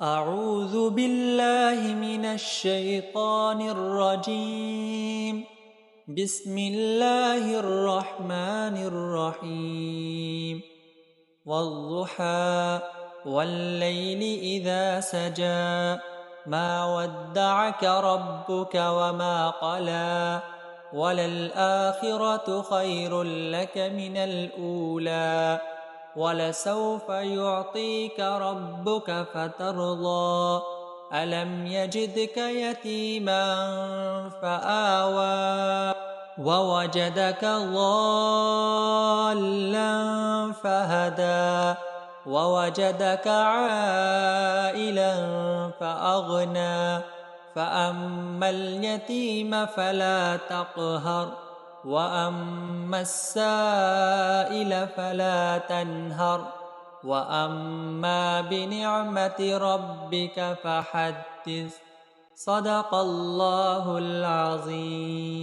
أعوذ بالله من الشيطان الرجيم. بسم الله الرحمن الرحيم. والضحى والليل إذا سجى ما ودعك ربك وما قلى وللآخرة خير لك من الأولى ولسوف يعطيك ربك فترضى ألم يجدك يتيما فآوى ووجدك ضالا فهدى ووجدك عائلا فأغنى فأما اليتيم فلا تقهر وأما السائل فلا تنهر وأما بنعمة ربك فحدث. صدق الله العظيم.